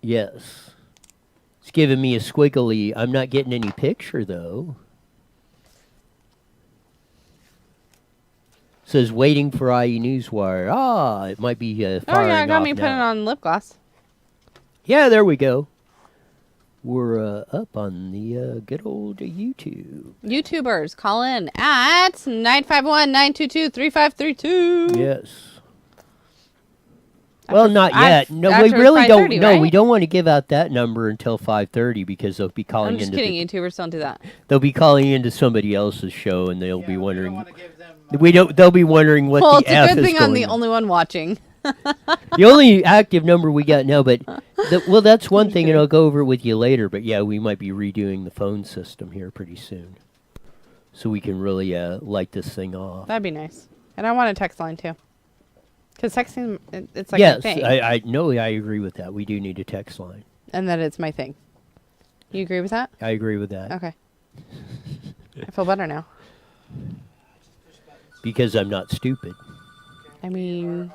Yes. It's giving me a squiggly. I'm not getting any picture, though. Says waiting for IE Newswire. Ah, it might be firing Oh, yeah, I got off me now. putting on lip gloss. Yeah, there we go. We're up on the good old YouTube. YouTubers, call in at 951-922-3532. Yes. Well, not yet. No, we after really don't. 5:30, No, right? we don't want to give out that number until 5:30 because they'll be calling I'm just into. kidding. YouTubers don't do that. They'll be calling into somebody else's show, and they'll be wondering. We don't want to give them, They'll be wondering what Well, the it's F a good is thing going I'm the on. only one watching. The only active number we got now, but well, that's one thing, and I'll go over it with you later. But yeah, we might be redoing the phone system here pretty soon, so we can really light this thing off. That'd be nice. And I want a text line too, because texting it's like Yes, my thing, I know. I agree with that. We do need a text line. and that it's my thing. You agree with that? I agree with that Okay. I feel better now. because I'm not stupid. I mean,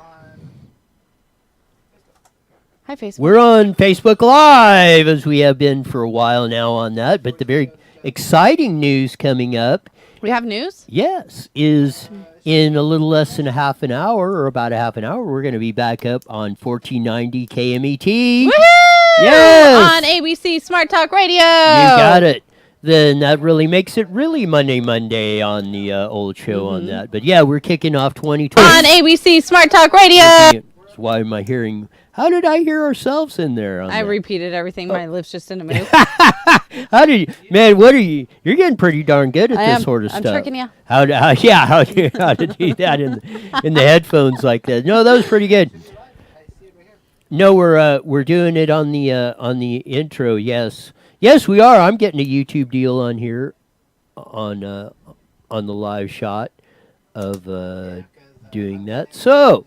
hi Facebook. We're on Facebook Live, as we have been for a while now on that. But the very exciting news coming up, We have news. yes, is in a little less than a half an hour, or about a half an hour, we're going to be back up on 1490 KMET. Woohoo! Yes! On ABC Smart Talk Radio. You got it. Then that really makes it really Monday on the old show on that. But yeah, we're kicking off 2020. On ABC Smart Talk Radio. That's why am I hearing? How did I hear ourselves in there? On I that? repeated everything. My lips just didn't move. How did you, man? What are you? You're getting pretty darn good at I this am. sort of I'm stuff. tricking ya. How to do that in the headphones like that? No, that was pretty good. No, we're doing it on the intro. Yes, we are. I'm getting a YouTube deal on here, on the live shot of doing that. So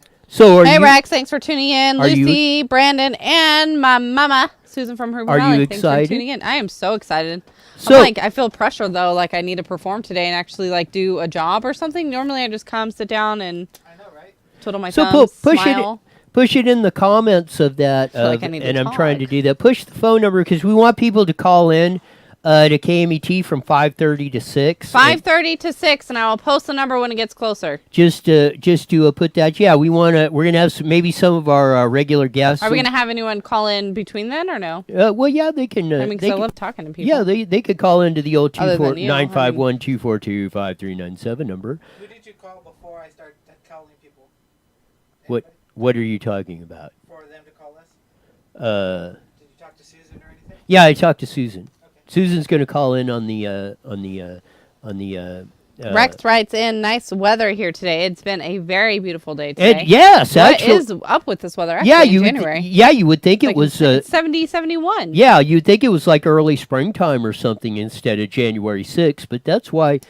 are Hey you? Rex, thanks for tuning in. Are you- Lucy, Brandon, and my mama Susan from Herb Are you Valley. Thanks excited? for tuning in. I am so excited. So- I'm like, I feel pressure though. Like I need to perform today and actually like do a job or something. Normally I just come, sit down, and I know, right? twiddle my So thumbs, push smile. Push it in the comments of that, feel like I need to and I'm trying to talk. do that. Push the phone number because we want people to call in to KMET from 5:30 to 6. 5:30 to 6, and I will post the number when it gets closer. Just to put that. Yeah, we're gonna have maybe some of our regular guests. Are we gonna have anyone call in between then or no? Well, yeah, they can. I mean, they because I can- love talking to people. Yeah, they could call into the old Other than you, 951-242-5397 number. Who did you call before I start calling people? What are you talking about? For them to call us? Uh, Did you talk to Susan or anything? yeah, I talked to Susan. Okay. Susan's gonna call in on the Rex writes in, nice weather here today. It's been a very beautiful day today. And yes, What actually, is up with this weather? Actually, yeah, in you would January. you would think it Like, was it's 70, 71. yeah, you'd think it was like early springtime or something instead of January 6th, but that's why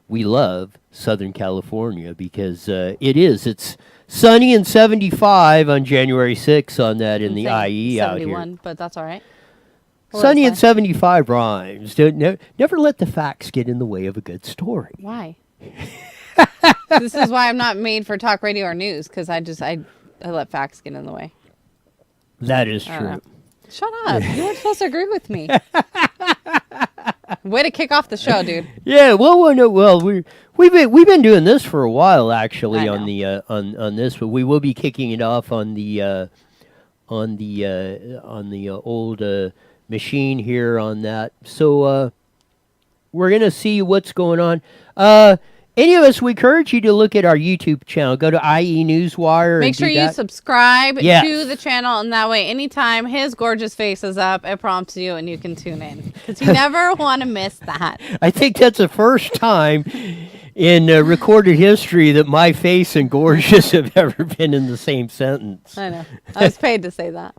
we love Southern California because it's sunny and 75 on January 6th on that in the Insane. IE out 71, here. but that's all right. Well, Sunny that's and 75 rhymes. Never let the facts get in the way of a good story. Why? This is why I'm not made for talk radio or news, because I let facts get in the way. That is I don't know. true. Shut up. You weren't supposed to agree with me. Way to kick off the show, dude. Yeah, we've been doing this for a while actually I on the on this, but we will be kicking it off on the old machine here on that. So we're gonna see what's going on. Any of us, we encourage you to look at our YouTube channel. Go to IE Newswire. Make and sure do you that. subscribe Yes. to the channel, and that way, anytime his gorgeous face is up, it prompts you, and you can tune in. Because you never want to miss that. I think that's the first time in recorded history that my face and gorgeous have ever been in the same sentence. I know. I was paid to say that.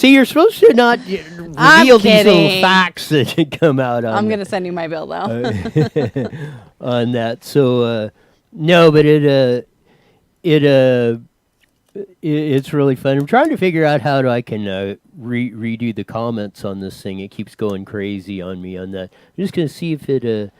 You're supposed to not I'm reveal these little kidding. facts that come out on I'm going to send you my bill, though. on that. So no, but it's really fun. I'm trying to figure out how I can redo the comments on this thing. It keeps going crazy on me on that. I'm just gonna see if it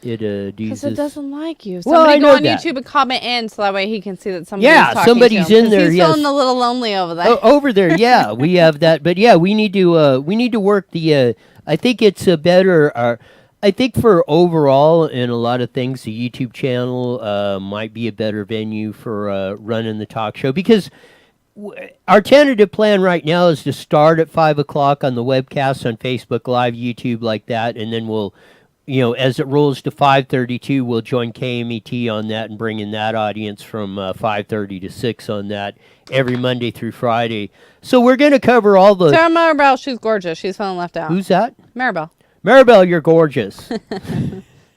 Because Jesus. it doesn't like you. Well, Somebody I go know on that. YouTube and comment in so that way he can see that somebody's Yeah, talking somebody's to him, in there, 'cause he's yes. feeling a little lonely over there. Over there, yeah, we have that. But yeah, we need to work the. I think it's a better. I think for overall and a lot of things, the YouTube channel might be a better venue for running the talk show because our tentative plan right now is to start at 5 o'clock on the webcast on Facebook Live, YouTube, like that, and then we'll, as it rolls to 5:32, we'll join KMET on that and bring in that audience from 5:30 to 6 on that every Monday through Friday. So we're going to cover all the. Tell Maribel she's gorgeous. She's feeling left out. Who's that? Maribel. Maribel, you're gorgeous.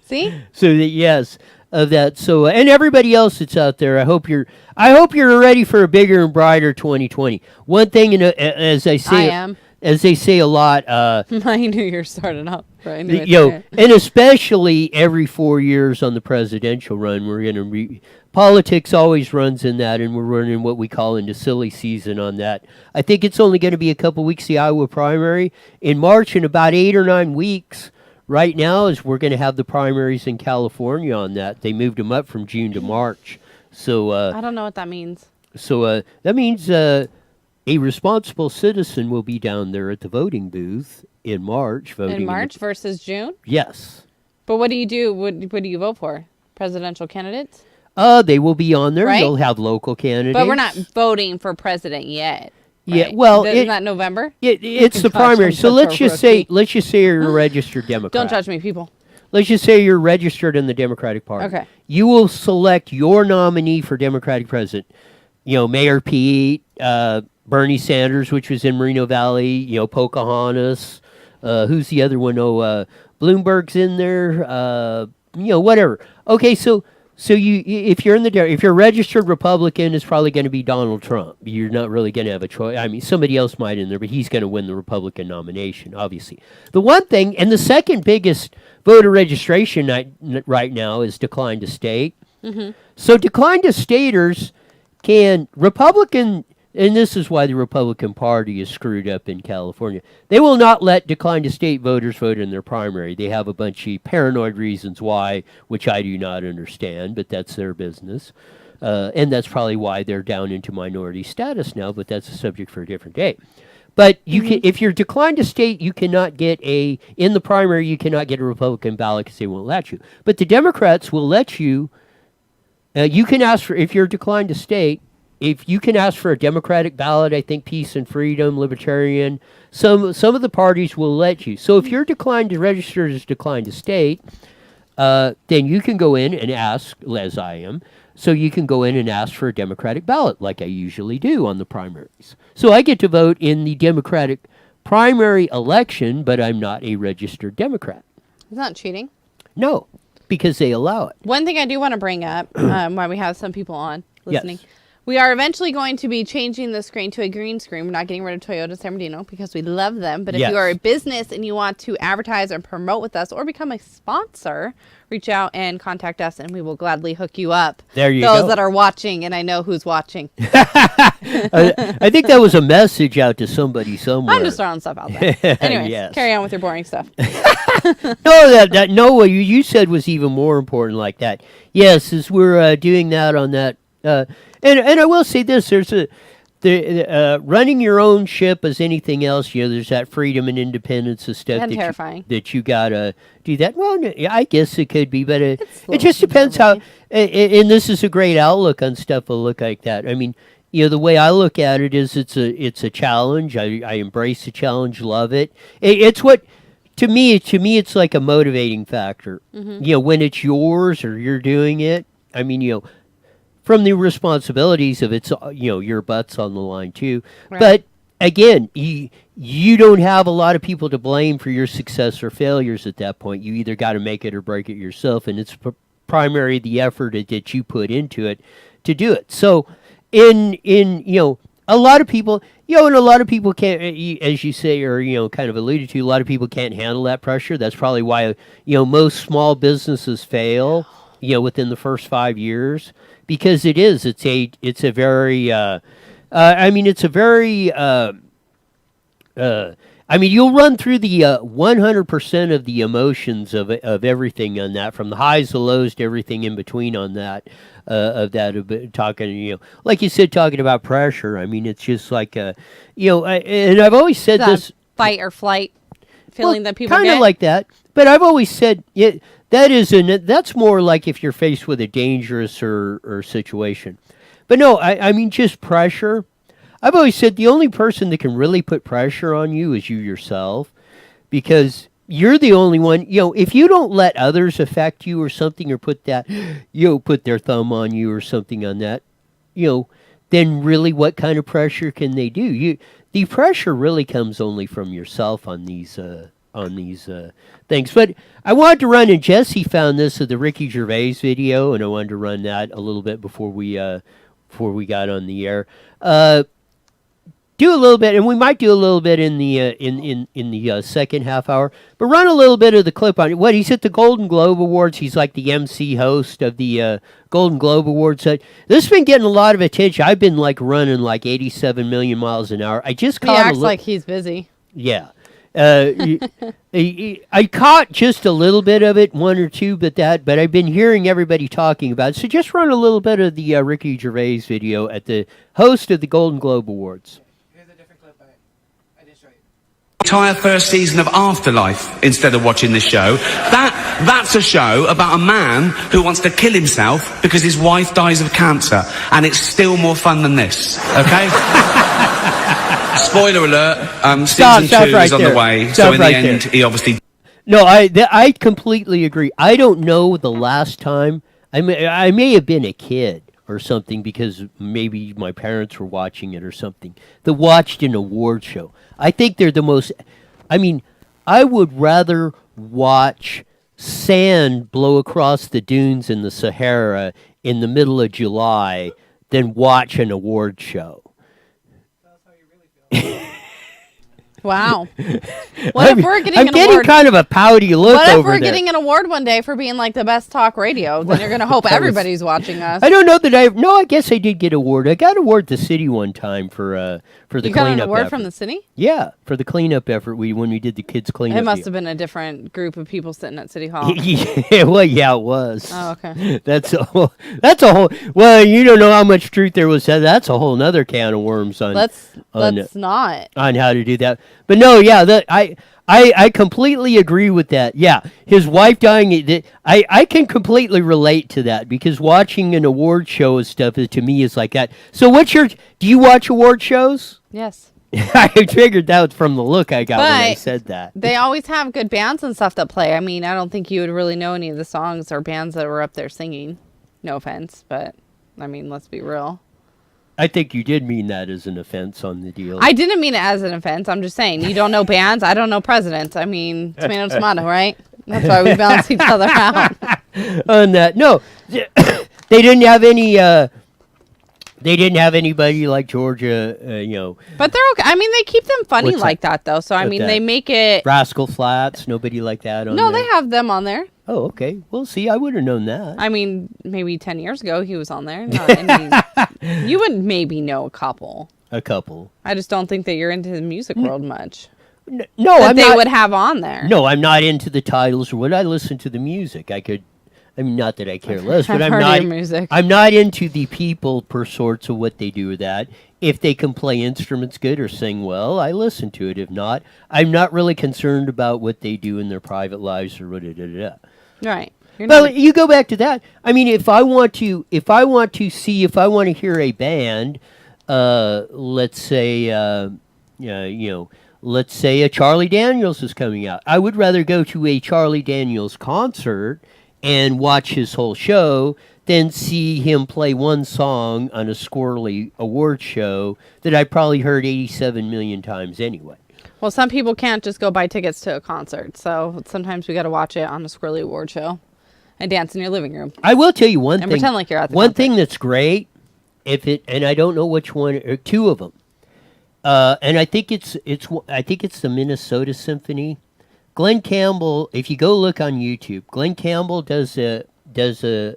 See? So that, yes, of that. So and everybody else that's out there, I hope you're ready for a bigger and brighter 2020. One thing, as I say, I am. as they say a lot, My New Year started up. Right. and especially every 4 years on the presidential run, we're going to politics always runs in that, and we're running what we call into silly season on that. I think it's only going to be a couple weeks, the Iowa primary. In March, in about 8 or 9 weeks, right now, is we're going to have the primaries in California on that. They moved them up from June to March. So I don't know what that means. So that means a responsible citizen will be down there at the voting booth in March voting. In March versus June? Yes. But what do you do? What do you vote for? Presidential candidates? They will be on there. Right? You'll have local candidates. But we're not voting for president yet. Yeah, right? well, Isn't that November? it's the Gosh, primary. I'm So such let's a just say you're a registered Democrat. Don't judge me, people. Let's just say you're registered in the Democratic Party. Okay. You will select your nominee for Democratic president. Mayor Pete, Bernie Sanders, which was in Moreno Valley. Pocahontas. Who's the other one? Bloomberg's in there. Whatever. Okay, so if you're if you're a registered Republican, it's probably going to be Donald Trump. You're not really going to have a choice. I mean, somebody else might in there, but he's going to win the Republican nomination, obviously. The one thing, and the second biggest voter registration right now is decline to state. Mm-hmm. So decline to staters Republican, and this is why the Republican Party is screwed up in California. They will not let decline to state voters vote in their primary. They have a bunch of paranoid reasons why, which I do not understand, but that's their business. And that's probably why they're down into minority status now, but that's a subject for a different day. But you can, if you're declined to state, you cannot get in the primary, you cannot get a Republican ballot because they won't let you. But the Democrats will let you. You can ask for, if you're declined to state, if you can ask for a Democratic ballot, I think Peace and Freedom, Libertarian, some of the parties will let you. So if you're declined to register as declined to state, then you can go in and ask, as I am, so you can go in and ask for a Democratic ballot like I usually do on the primaries. So I get to vote in the Democratic primary election, but I'm not a registered Democrat. It's not cheating. No, because they allow it. One thing I do want to bring up while we have some people on listening. Yes. We are eventually going to be changing the screen to a green screen. We're not getting rid of Toyota San Bernardino because we love them. But if you are a business and you want to advertise or promote with us or become a sponsor, reach out and contact us and we will gladly hook you up. There you go. Those that are watching, and I know who's watching. I think that was a message out to somebody somewhere. I'm just throwing stuff out there. Anyways, Yes. carry on with your boring stuff. What you said was even more important like that. Yes, as we're doing that on that. And I will say this: there's running your own ship as anything else. There's that freedom and independence of stuff And terrifying. that you gotta do that. Well, I guess it could be, but it just depends how. And this is a great outlook on stuff will look like that. I mean, the way I look at it is it's a challenge. I embrace the challenge, love it. It's what. To me, it's like a motivating factor. Mm-hmm. When it's yours or you're doing it. I mean, from the responsibilities of it's, your butt's on the line too. Right. But again, you don't have a lot of people to blame for your success or failures at that point. You either got to make it or break it yourself, and it's primary the effort that you put into it to do it. So, in a lot of people, and a lot of people can't, as you say, or kind of alluded to, a lot of people can't handle that pressure. That's probably why most small businesses fail, within the first 5 years. Because it's a very, I mean, you'll run through the 100% of the emotions of everything on that, from the highs, the lows, to everything in between on that. Talking, like you said, talking about pressure. I mean, it's just like, and I've always said That this. fight or flight feeling that people kind get. of like that. But I've always said that's more like if you're faced with a dangerous or situation. But no, I mean just pressure. I've always said the only person that can really put pressure on you is you yourself, because you're the only one. If you don't let others affect you or something, or put their thumb on you or something on that, then really what kind of pressure can they do? The pressure really comes only from yourself on these things. But I wanted to run, and Jesse found this of the Ricky Gervais video, and I wanted to run that a little bit before we got on the air. Do a little bit, and we might do a little bit in the second half hour. But run a little bit of the clip on what he's at the Golden Globe Awards. He's like the MC host of the Golden Globe Awards. This has been getting a lot of attention. I've been like running like 87 million miles an hour. I just He caught acts like he's busy. Yeah. I caught just a little bit of it, one or two, but I've been hearing everybody talking about it. So just run a little bit of the Ricky Gervais video at the host of the Golden Globe Awards. Here's a different clip I didn't show you. Entire first season of Afterlife instead of watching this show. That's a show about a man who wants to kill himself because his wife dies of cancer, and it's still more fun than this. Okay. Spoiler alert, season 2 right is on there. the way, Stop so in right the end, there. he obviously... No, I completely agree. I don't know the last time. I may have been a kid or something, because maybe my parents were watching it or something, that watched an award show. I think they're the most... I mean, I would rather watch sand blow across the dunes in the Sahara in the middle of July than watch an award show. Wow. What if we're getting I'm an getting award? kind of a pouty look What if over we're there. getting an award one day for being like the best talk radio? Then you're going to hope everybody's watching us. I don't know that I guess I did get award. I got award the city one time for the You cleanup got an award effort. from the city? Yeah, for the cleanup effort when we did the kids cleanup. It must deal. have been a different group of people sitting at City Hall. Yeah, well, yeah, it was. Oh, okay. That's a whole. Well, you don't know how much truth there was said. That's a whole nother can of worms on. Let's on not. on how to do that. But no, yeah, I completely agree with that. Yeah, his wife dying. I can completely relate to that, because watching an award show and stuff to me is like that. So do you watch award shows? Yes. I figured that was from the look I got when I But said that. They always have good bands and stuff that play. I mean, I don't think you would really know any of the songs or bands that were up there singing. No offense, but I mean, let's be real. I think you did mean that as an offense on the deal. I didn't mean it as an offense. I'm just saying, you don't know bands. I don't know presidents. I mean, tomato, tomato, right? That's why we balance each other out. On that, no, they didn't have any. They didn't have anybody like Georgia, But they're okay. I mean, they keep them funny What's like that, though. So, I What's mean, that? they make it... Rascal Flats, nobody like that on No, there. they have them on there. Oh, okay. Well, see, I would have known that. I mean, maybe 10 years ago he was on there. Not any, you would maybe know a couple. A couple. I just don't think that you're into the music world much. No, That I'm they not. would have on there. No, I'm not into the titles or what. I listen to the music. I mean, not that I care less, but I've I'm heard not. your music. I'm not into the people per sorts of what they do with that. If they can play instruments good or sing well, I listen to it. If not, I'm not really concerned about what they do in their private lives or what. Right. You're Well, not, you go back to that. I mean, if I want to hear a band, let's say, let's say a Charlie Daniels is coming out. I would rather go to a Charlie Daniels concert and watch his whole show than see him play one song on a squirrely award show that I probably heard 87 million times anyway. well, some people can't just go buy tickets to a concert. So sometimes we got to watch it on a squirrely award show and dance in your living room. I will tell you one And thing. pretend like you're at the one concert. thing that's great, and I don't know which one, or two of them, and I think it's the Minnesota Symphony. Glenn Campbell, if you go look on YouTube, Glenn Campbell does a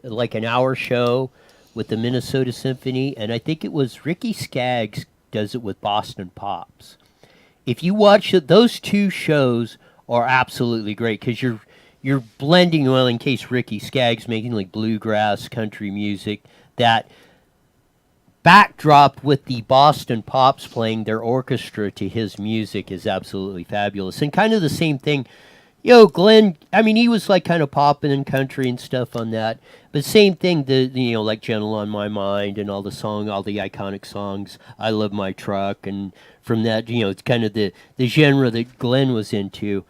like an hour show with the Minnesota Symphony, and I think it was Ricky Skaggs does it with Boston Pops. if you watch it, those two shows are absolutely great because you're blending, well, in case Ricky Skaggs making like bluegrass country music, that backdrop with the Boston Pops playing their orchestra to his music is absolutely fabulous. And kind of the same thing, Glenn, I mean, he was like kind of popping in country and stuff on that, but same thing, like Gentle on My Mind and all the iconic songs, I Love My Truck, and from that, it's kind of the genre that Glenn was into,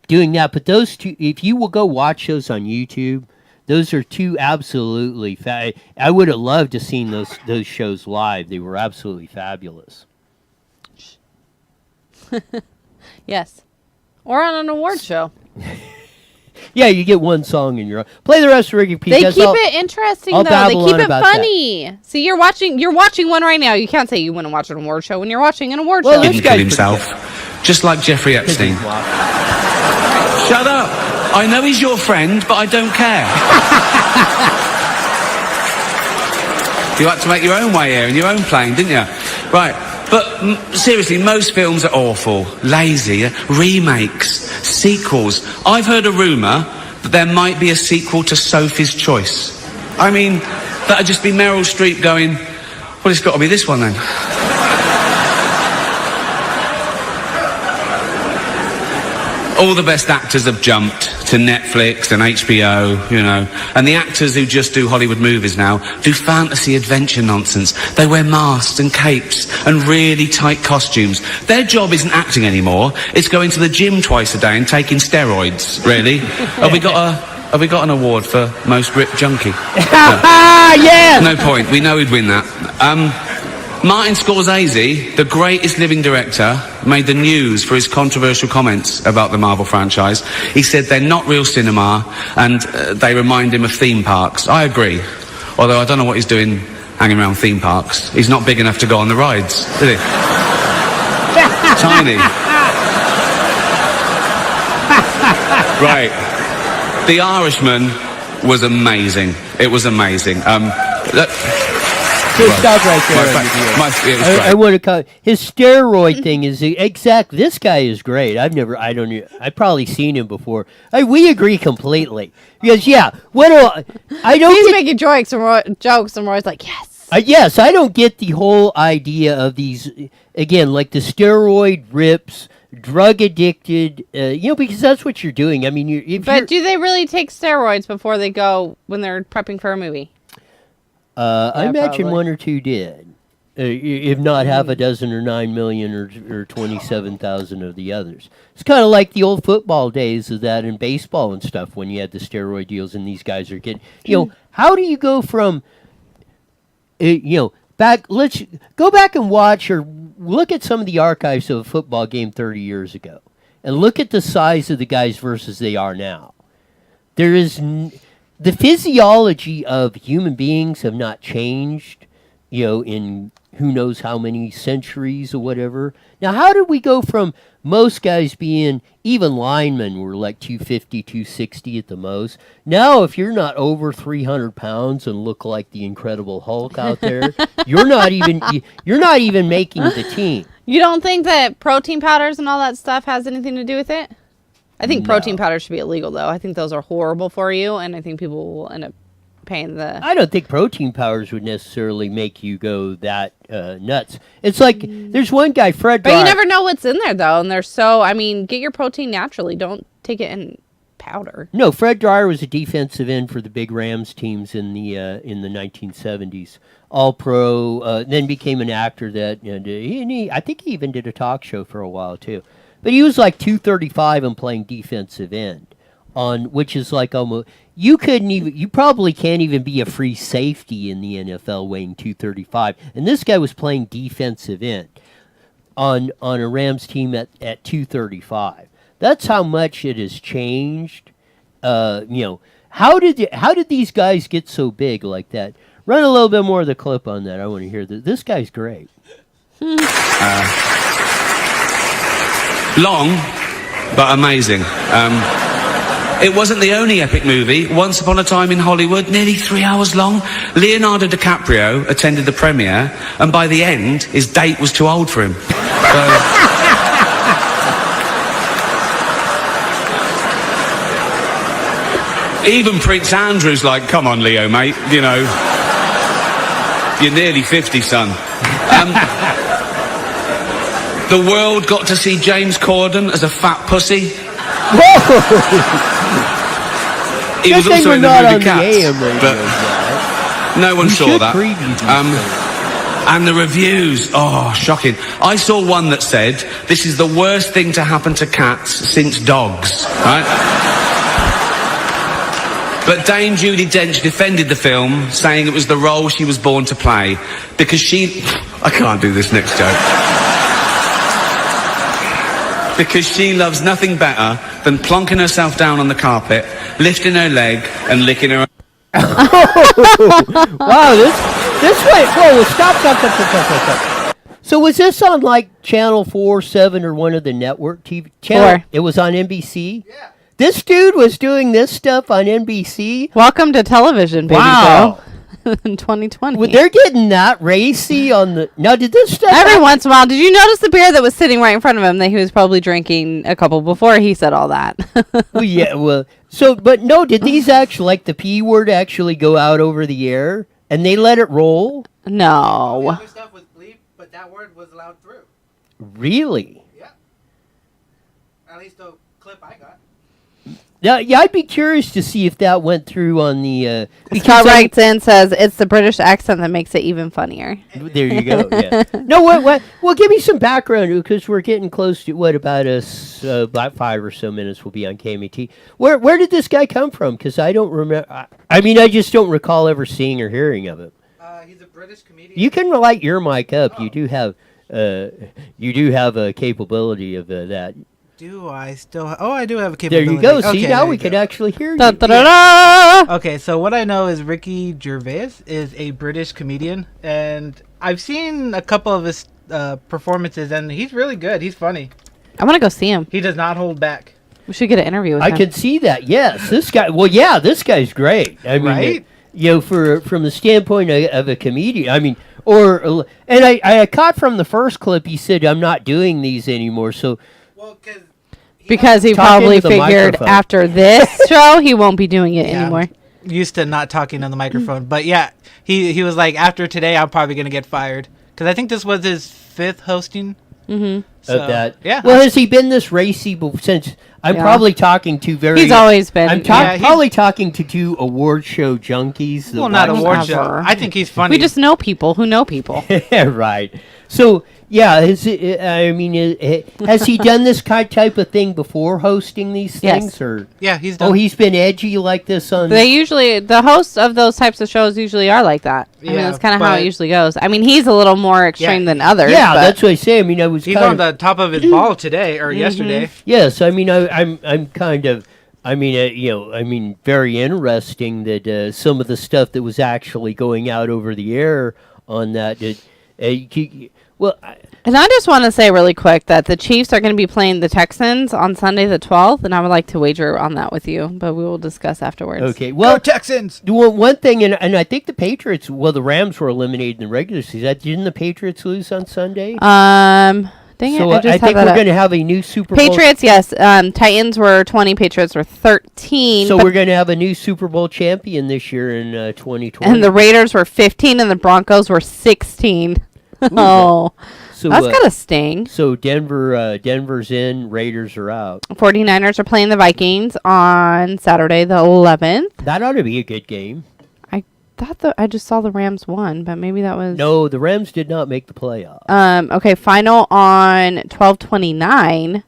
doing that. But those two, if you will go watch those on YouTube, those are two absolutely I would have loved to seen those shows live. They were absolutely fabulous. Yes. Or on an award show. Yeah, you get one song and you're play the rest of Ricky P. They keep it interesting though. They keep it funny. That. See, you're watching one right now. You can't say you want to watch an award show when you're watching an award show. Didn't kill himself, just like Jeffrey Epstein. Shut up. I know he's your friend, but I don't care. You had to make your own way here in your own plane, didn't you? Right. But seriously, most films are awful, lazy, remakes, sequels. I've heard a rumour that there might be a sequel to Sophie's Choice. I mean, that'd just be Meryl Streep going, well, it's got to be this one then. All the best actors have jumped to Netflix and HBO, and the actors who just do Hollywood movies now do fantasy adventure nonsense. They wear masks and capes and really tight costumes. Their job isn't acting anymore. It's going to the gym twice a day and taking steroids, really. Have we got an award for most ripped junkie? Yes! No point. We know he'd win that. Martin Scorsese, the greatest living director, made the news for his controversial comments about the Marvel franchise. He said they're not real cinema and they remind him of theme parks. I agree. Although I don't know what he's doing hanging around theme parks. He's not big enough to go on the rides, is he? Tiny. Right. The Irishman was amazing. It was amazing. Stop right there. I want to call his steroid thing is exact. This guy is great. I've probably seen him before. We agree completely because I don't. He's making jokes and Roy's like, yes. Yes, I don't get the whole idea of these again, like the steroid rips, drug addicted. Because that's what you're doing. I mean, do they really take steroids before they go when they're prepping for a movie? I imagine probably. One or two did, if not half a dozen or 9 million or 27,000 of the others. It's kind of like the old football days of that in baseball and stuff when you had the steroid deals and these guys are getting, how do you go from, back, let's go back and watch or look at some of the archives of a football game 30 years ago and look at the size of the guys versus they are now. There is... The physiology of human beings have not changed, in who knows how many centuries or whatever. Now, how did we go from most guys being, even linemen were like 250, 260 at the most. Now, if you're not over 300 pounds and look like the Incredible Hulk out there, you're not even making the team. You don't think that protein powders and all that stuff has anything to do with it? I think protein powders should be illegal, though. I think those are horrible for you, and I think people will end up paying the... I don't think protein powders would necessarily make you go that nuts. It's like, there's one guy, Fred Dyer... But you never know what's in there, though, and they're so... I mean, get your protein naturally. Don't take it in powder. No, Fred Dyer was a defensive end for the big Rams teams in the 1970s. All-pro, then became an actor that... I think he even did a talk show for a while, too. But he was like 235 and playing defensive end, which is like almost you probably can't even be a free safety in the NFL weighing 235. And this guy was playing defensive end on a Rams team at 235. That's how much it has changed. How did these guys get so big like that? Run a little bit more of the clip on that. I want to hear that. This guy's great. Long, but amazing. It wasn't the only epic movie. Once Upon a Time in Hollywood, nearly 3 hours long. Leonardo DiCaprio attended the premiere, and by the end, his date was too old for him. So, Even Prince Andrew's like, come on, Leo, mate. You know, you're nearly 50, son. The world got to see James Corden as a fat pussy. Whoa! He was Good thing also we're in the not movie on Cats, the AM radio, but no one We saw should that. preview these And the reviews, oh, shocking. I saw one that said, this is the worst thing to happen to cats since dogs, right? But Dame Judi Dench defended the film, saying it was the role she was born to play, because she... I can't do this next joke. Because she loves nothing better than plonking herself down on the carpet, lifting her leg, and licking her... Wow, this way. Whoa, stop. So was this on like Channel 4, 7, or one of the network TV channels? 4. It was on NBC? Yeah. This dude was doing this stuff on NBC? Welcome to television, baby Wow. Joe. In 2020. Well, they're getting that racy on the... Now, did this stuff... Every once in a while, did you notice the beer that was sitting right in front of him that he was probably drinking a couple before he said all that? Well, yeah, well... So, but no, did these actually, like the P word actually go out over the air? And they let it roll? All the No. other stuff was bleep, but that word was allowed through. Really? Yeah. At least the clip I got. Now, yeah, I'd be curious to see if that went through on the... Scott writes in, says, it's the British accent that makes it even funnier. There you go. Yeah. No, what? Well, give me some background because we're getting close to about about 5 or so minutes. We'll be on KMET. Where did this guy come from? Because I don't remember. I mean, I just don't recall ever seeing or hearing of it. He's a British comedian. You can light your mic up. You do have a capability of that. Do I still... Oh, I do have a There capability. you go. See, Okay, now there we you can go. actually hear you. Da, da, da, da. Okay, so what I know is Ricky Gervais is a British comedian, and I've seen a couple of his performances, and he's really good. He's funny. I want to go see him. He does not hold back. We should get an interview with I him. can see that. Yes, this guy. Well, yeah, this guy's great. I mean, Right? from the standpoint of a comedian. I mean, and I caught from the first clip he said, "I'm not doing these anymore." So Well, Because he Talk probably into the figured microphone. after this show, he won't be doing it Yeah, anymore. I'm used to not talking on the microphone. But yeah, he was like, after today, I'm probably going to get fired. Because I think this was his 5th hosting. Mm-hmm. So, of that. Yeah. Well, has he been this racy since? I'm Yeah. probably talking to very. He's always been. I'm Yeah, he's- probably talking to 2 award show junkies. that well, not watch- award show. Ever. I think he's funny. We just know people who know people. Right. So yeah, has he done this type of thing before hosting these Yes. things? Or Yeah, he's done. he's been edgy like this on. The hosts of those types of shows usually are like that. I mean, Yeah, that's kind of how but- it usually goes. I mean, he's a little more extreme than others. yeah, but that's what I say. I mean, I was He's kind on of, the top of his ball today or yesterday. yes. I mean, I'm kind of. I mean, very interesting that some of the stuff that was actually going out over the air on that. And I just want to say really quick that the Chiefs are going to be playing the Texans on Sunday the 12th, and I would like to wager on that with you, but we will discuss afterwards. Okay. Well, Go Texans! one thing, and I think the Patriots. Well, the Rams were eliminated in the regular season. Didn't the Patriots lose on Sunday? Dang it, So I just I have think that we're up. going to have a new Super Bowl. Patriots, yes. Titans were 20, Patriots were 13. So but- we're going to have a new Super Bowl champion this year in 2020. and the Raiders were 15, and the Broncos were 16. Oh, so, that's got to sting. So Denver's in, Raiders are out. 49ers are playing the Vikings on Saturday the 11th. That ought to be a good game. I just saw the Rams won, but maybe that was... No, the Rams did not make the playoff. Okay, final on 12/29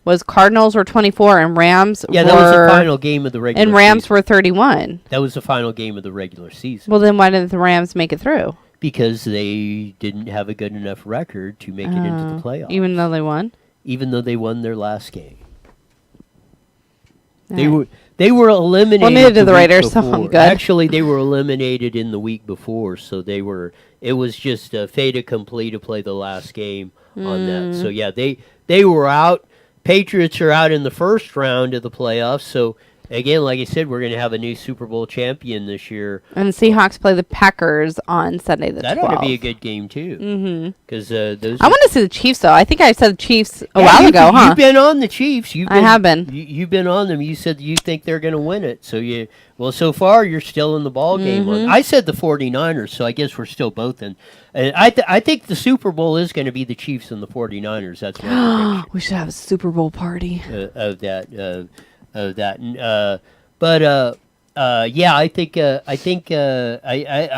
was Cardinals were 24 and Rams Yeah, were... that was the final game of the regular And Rams season. were 31. That was the final game of the regular season. Well, then why didn't the Rams make it through? Because they didn't have a good enough record to make it into the playoffs. Even though they won? Even though they won their last game. Alright. They were eliminated. Well, neither did the week Raiders, so I'm before. good. Actually, they were eliminated in the week before, so it was just a fait accompli to play the last game on that. So yeah, they were out. Patriots are out in the first round of the playoffs. So again, like I said, we're going to have a new Super Bowl champion this year. And the Seahawks play the Packers on Sunday the 12th. That ought to be a good game too. Mm-hmm. Because those. I want to see the Chiefs though. I think I said the Chiefs a while ago, huh? You've been on the Chiefs. I have been. You've been on them. You said you think they're going to win it. So so far you're still in the ball game. I said the 49ers, so I guess we're still both in. And I think the Super Bowl is going to be the Chiefs and the 49ers. That's my prediction. We should have a Super Bowl party. Of that. Yeah, I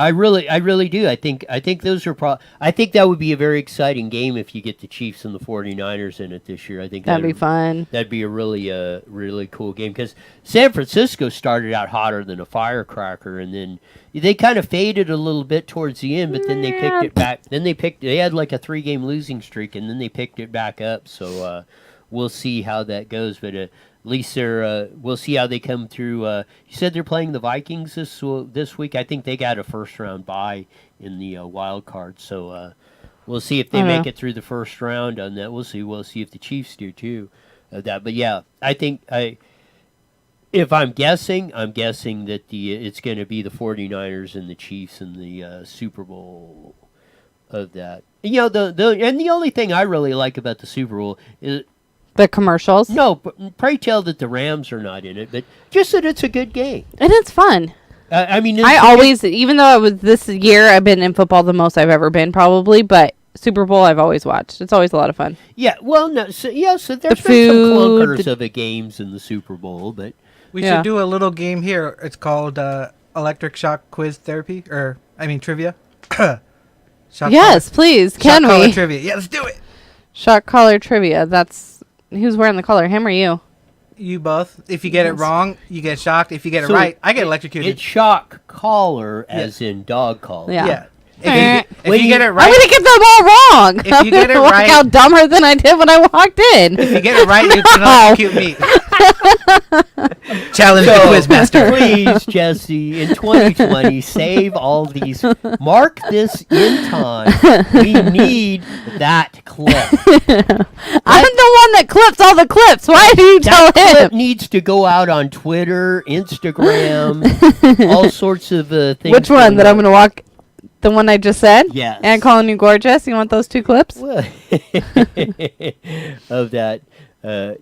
really do. I think those are I think that would be a very exciting game if you get the Chiefs and the 49ers in it this year. I think that'd be fun. That'd be a really cool game because San Francisco started out hotter than a firecracker, and then they kind of faded a little bit towards the end, but then they picked it back. Then they had like a 3-game losing streak, and then they picked it back up. So we'll see how that goes, but. At least we'll see how they come through. You said they're playing the Vikings this week. I think they got a first-round bye in the wild card, so we'll see if they make it through the first round on that. We'll see. We'll see if the Chiefs do too. But yeah, I think if I'm guessing that it's going to be the 49ers and the Chiefs in the Super Bowl of that. You know, the only thing I really like about the Super Bowl is. The commercials? No, but pray tell that the Rams are not in it, but just that it's a good game. And it's fun. I mean, I always, even though it was this year, I've been in football the most I've ever been, probably, but Super Bowl I've always watched. It's always a lot of fun. Yeah, well, no, so there's been some clunkers of the games in the Super Bowl, but... We should do a little game here. It's called Electric Shock Quiz Therapy, Trivia. Yes, please, can we? Shock collar we? trivia. Yeah, let's do it. Shock collar trivia, that's... Who's wearing the collar, him or you? You both. If you get it wrong, you get shocked. If you get it right, I get electrocuted. It's shock collar, as in dog collar. Yeah. If you get it right, I'm gonna get them all wrong. If you get it walk right, out dumber than I did when I walked in. If you get it right, you can electrocute me. Challenge the quizmaster. Please, Jesse, in 2020, save all these. Mark this in time. We need that clip. I'm the one that clips all the clips. Why do you tell That clip him? needs to go out on Twitter, Instagram, all sorts of things. Which one that I'm gonna walk? The one I just said? Yes. And calling you gorgeous? You want those 2 clips? Well, of that,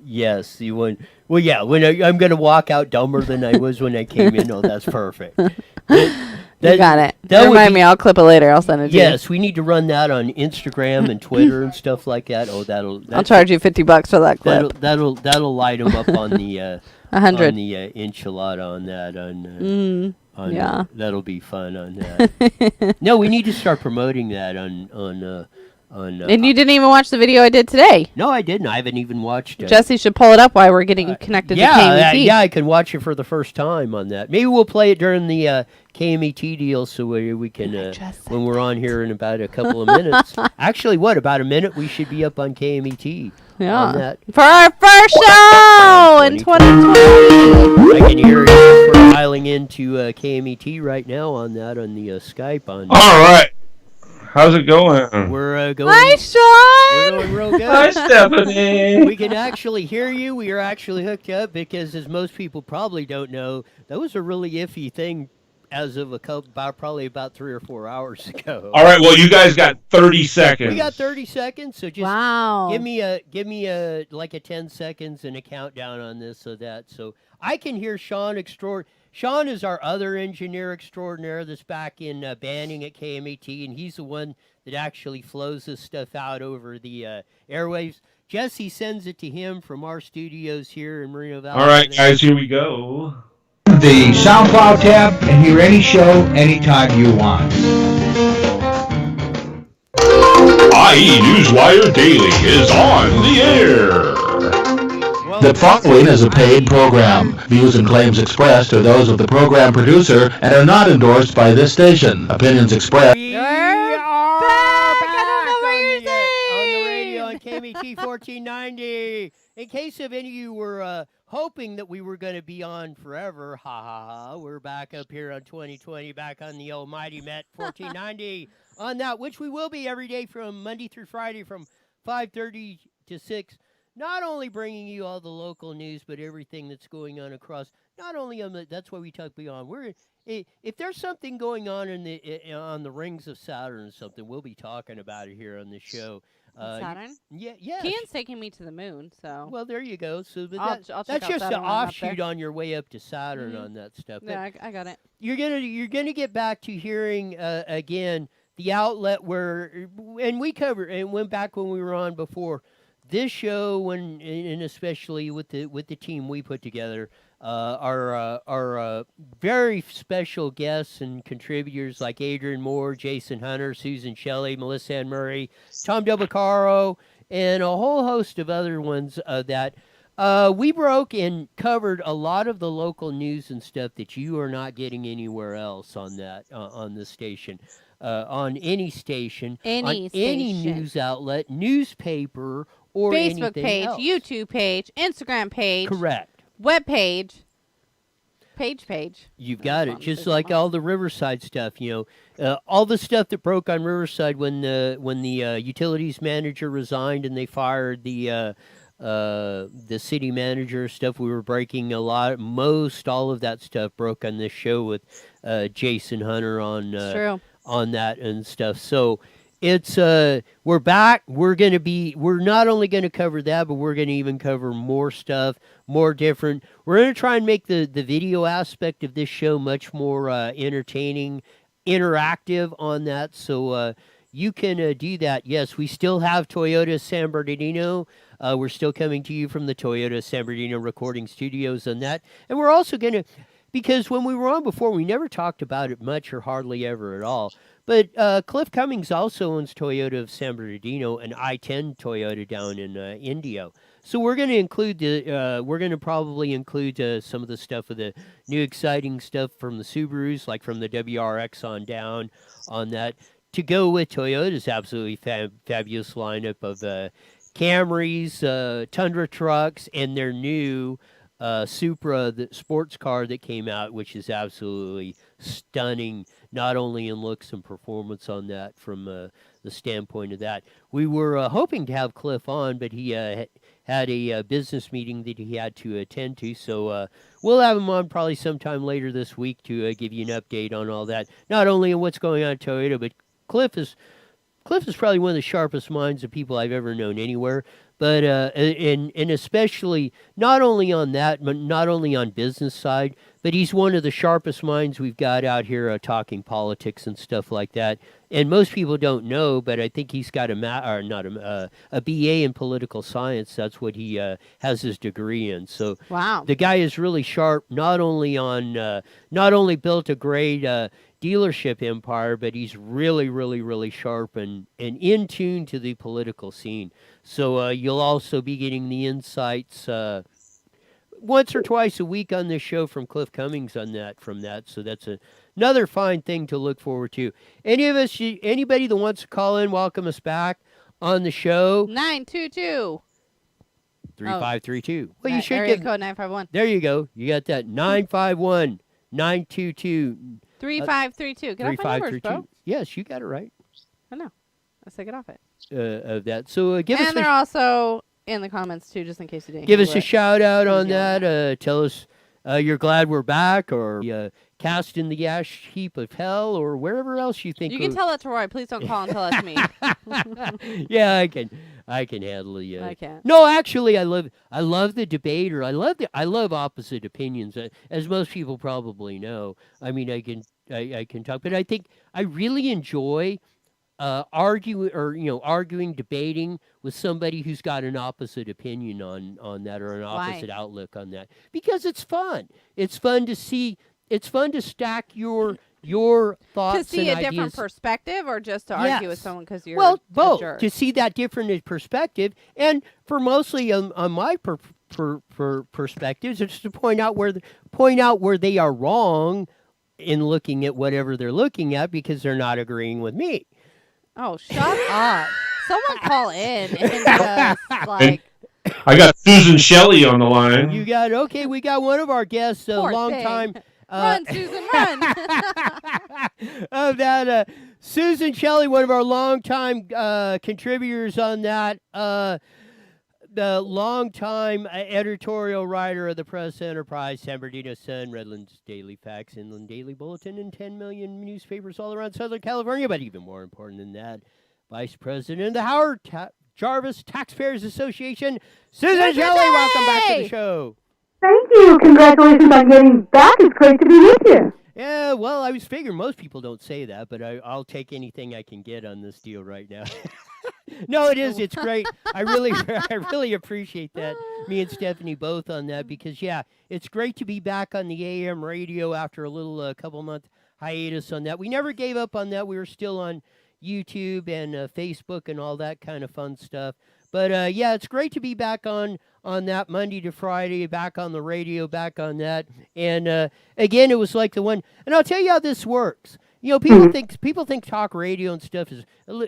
yes. You want. Well, yeah. When I'm going to walk out dumber than I was when I came in. Oh, that's perfect. You got it. Remind me. I'll clip it later. I'll send it to you. Yes, we need to run that on Instagram and Twitter and stuff like that. Oh, I'll charge you $50 for that clip. That'll light them up on the 100 on the enchilada on that yeah. That'll be fun on that. No, we need to start promoting that on. And you didn't even watch the video I did today. No, I didn't. I haven't even watched it. Jesse should pull it up while we're getting connected to KMET. Yeah, I can watch it for the first time on that. Maybe we'll play it during the KMET deal so we can, when we're on here in about a couple of minutes. Actually, about a minute? We should be up on KMET. Yeah. On that. For our first show in 2020. I can hear you. We're dialing into KMET right now on that on the Skype. All right. How's it going? We're going. Hi, Sean. We're going real good. Hi, Stephanie. We can actually hear you. We are actually hooked up because, as most people probably don't know, that was a really iffy thing as of probably about 3 or 4 hours ago. All right. Well, you guys got 30 seconds. We got 30 seconds, so just give me a like a 10 seconds and a countdown on this, so I can hear Sean Sean is our other engineer extraordinaire that's back in Banning at KMET, and he's the one that actually flows this stuff out over the airwaves. Jesse sends it to him from our studios here in Moreno Valley. All right, guys, here we go. The SoundCloud tab and hear any show anytime you want. IE Newswire Daily is on the air. The following is a paid program. Views and claims expressed are those of the program producer and are not endorsed by this station. Opinions expressed. We are back on the radio on KMET 1490. In case of any of you were hoping that we were going to be on forever, we're back up here on 2020, back on the almighty Met 1490 on that, which we will be every day from Monday through Friday from 5:30 to 6. Not only bringing you all the local news, but everything that's going on across not only on the, that's why we talk beyond. If there's something going on on the rings of Saturn or something, we'll be talking about it here on the show. Saturn? Yeah. Kian's taking me to the moon, so. Well, there you go. So but I'll check that's out just an Saturn when I'm up offshoot there. on your way up to Saturn on that stuff. Yeah, I got it. You're gonna get back to hearing again the outlet where, and we covered and went back when we were on before this show, and especially with the team we put together. Our very special guests and contributors like Adrian Moore, Jason Hunter, Susan Shelley, Melissa Ann Murray, Tom Delbacaro, and a whole host of other ones that we broke and covered a lot of the local news and stuff that you are not getting anywhere else on that on the station. On any station, Any news outlet, newspaper, or Facebook anything page, else. YouTube page, Instagram page, Correct. web page, page. You've got it. Just like all the Riverside stuff, all the stuff that broke on Riverside when the utilities manager resigned and they fired the city manager stuff. We were breaking all of that stuff broke on this show with Jason Hunter on that and stuff. So it's we're back. We're not only gonna cover that, but we're gonna even cover more stuff, more different. We're gonna try and make the video aspect of this show much more entertaining, interactive on that. So you can do that. Yes, we still have Toyota San Bernardino. We're still coming to you from the Toyota San Bernardino recording studios on that. And we're also going to, because when we were on before, we never talked about it much or hardly ever at all. But Cliff Cummings also owns Toyota of San Bernardino and I-10 Toyota down in Indio. So we're going to include probably include some of the stuff of the new exciting stuff from the Subarus, like from the WRX on down on that. To go with Toyota's absolutely fabulous lineup of Camrys, Tundra trucks, and their new Supra, the sports car that came out, which is absolutely stunning, not only in looks and performance on that from the standpoint of that. We were hoping to have Cliff on, but he had a business meeting that he had to attend to, so we'll have him on probably sometime later this week to give you an update on all that, not only on what's going on at Toyota, but Cliff is probably one of the sharpest minds of people I've ever known anywhere. But and especially not only on that, but not only on business side, but he's one of the sharpest minds we've got out here talking politics and stuff like that. And most people don't know, but I think he's got a BA in political science. That's what he has his degree in. So Wow. The guy is really sharp. Not only built a great dealership empire, but he's really, really, really sharp and in tune to the political scene. So you'll also be getting the insights once or twice a week on this show from Cliff Cummings from that. So that's another fine thing to look forward to. Anybody that wants to call in, welcome us back on the show. 922. 3532. Well, you should area get code 951. There you go. You got that 951 922 3532. Get off my numbers, bro. Yes, you got it right. I know. Let's take it off it. Of that. So give us And they're also in the comments too, just in case you didn't. give hear us a what- shout out on that. Tell us you're glad we're back, or cast in the ash heap of hell, or wherever else you think. You can tell that to Roy. Please don't call and tell it to me. Yeah, I can handle you. I can't. No, actually, I love the debater. I love opposite opinions, as most people probably know. I mean, I can talk, but I think I really enjoy arguing, debating with somebody who's got an opposite opinion on that, or an opposite outlook on that, because it's fun. It's fun to see. It's fun to stack your thoughts To see and a different ideas. perspective, or just to argue with Yes. someone because you're Well, a both jerk? to see that different perspective, and for mostly on my perspectives, it's to point out where they are wrong in looking at whatever they're looking at, because they're not agreeing with me. Oh, shut up! Someone call in and just like. I got Susan Shelley on the line. We got one of our guests, a Poor long thing. time. Run, Susan, run! Of that, Susan Shelley, one of our longtime contributors on that. the longtime editorial writer of the Press Enterprise, San Bernardino Sun, Redlands Daily Facts, Inland Daily Bulletin, and 10 million newspapers all around Southern California. But even more important than that, Vice President of the Howard Jarvis Taxpayers Association, Susan Shelley. Welcome back to the show. Thank you. Congratulations on getting back. It's great to be with you. Yeah, well, I was figuring most people don't say that, but I'll take anything I can get on this deal right now. No, it is. It's great. I really appreciate that. Me and Stephanie both on that because, yeah, it's great to be back on the AM radio after a little couple-month hiatus on that. We never gave up on that. We were still on YouTube and Facebook and all that kind of fun stuff. But, yeah, it's great to be back on that Monday to Friday, back on the radio, back on that. And, again, it was like the one – and I'll tell you how this works. You know, people think talk radio and stuff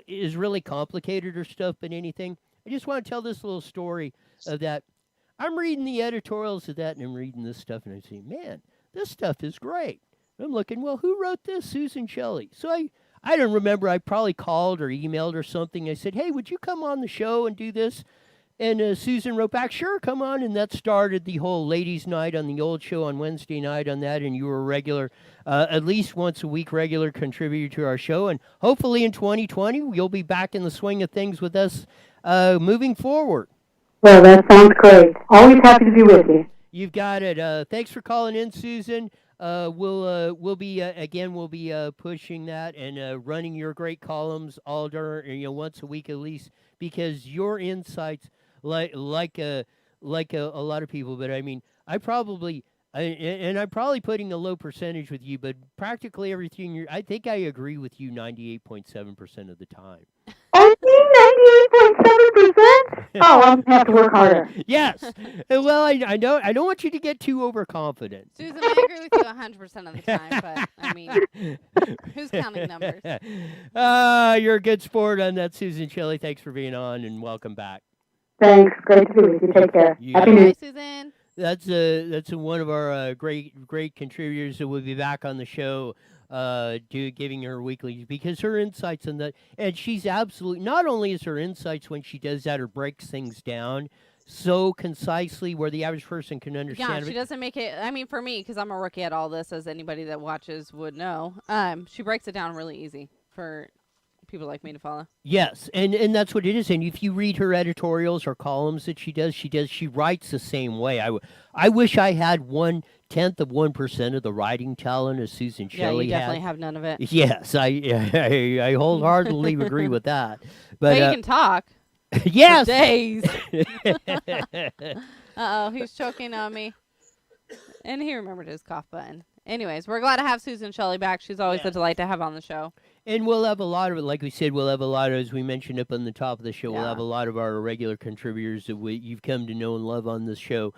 is really complicated or stuff, but anything. I just want to tell this little story of that. I'm reading the editorials of that, and I'm reading this stuff, and I'm saying, man, this stuff is great. And I'm looking, well, who wrote this? Susan Shelley. So I don't remember. I probably called or emailed or something. I said, hey, would you come on the show and do this? And Susan wrote back, sure, come on. And that started the whole ladies' night on the old show on Wednesday night on that. And you were a regular, at least once a week, regular contributor to our show. And hopefully in 2020, you'll be back in the swing of things with us moving forward. Well, that sounds great. Always happy to be with you. You've got it. Thanks for calling in, Susan. We'll be pushing that and running your great columns all during, once a week at least, because your insights, like a lot of people, but I mean, I'm probably putting a low percentage with you, but practically everything I think I agree with you 98.7% of the time. Only 98.7%? Oh, I'm going to have to work harder. Yes. Well, I don't want you to get too overconfident. Susan, I agree with you 100% of the time, but, I mean, who's counting numbers? You're a good sport on that, Susan Shelley. Thanks for being on, and welcome back. Thanks. Great to be with you. Take care. Happy New Year. Bye, Susan. That's one of our great contributors that will be back on the show. Giving her weekly because her insights on that, and she's absolutely not only is her insights when she does that or breaks things down so concisely where the average person can understand. Yeah, she doesn't make it. I mean, for me, because I'm a rookie at all this, as anybody that watches would know, she breaks it down really easy for people like me to follow. Yes, and that's what it is. And if you read her editorials or columns that she writes the same way. I wish I had 1/10 of the writing talent as Susan Shelley had. Yeah, you definitely have none of it. Yes, I wholeheartedly agree with that. But you can talk. Yes. For days. Uh-oh, he's choking on me. And he remembered his cough button. Anyways, we're glad to have Susan Shelley back. She's always a delight to have on the show. And we'll have a lot of it. Like we said, we'll have a lot of, as we mentioned up on the top of the show, we'll have a lot of our regular contributors that you've come to know and love on this show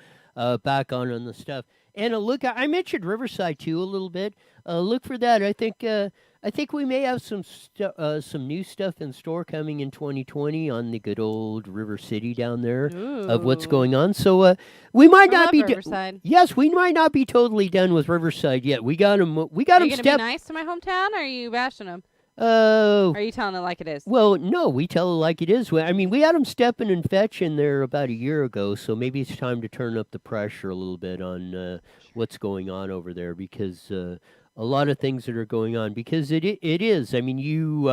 back on the stuff. And look, I mentioned Riverside, too, a little bit. Look for that. I think we may have some new stuff in store coming in 2020 on the good old River City down there of what's going on. So we might not be yes, we might not be totally done with Riverside yet. We got them. Are you gonna be nice to my hometown, or are you bashing them? Are you telling it like it is? Well, no, we tell it like it is. I mean, we had them stepping and fetching there about a year ago, so maybe it's time to turn up the pressure a little bit on what's going on over there because. A lot of things that are going on because it is. I mean, you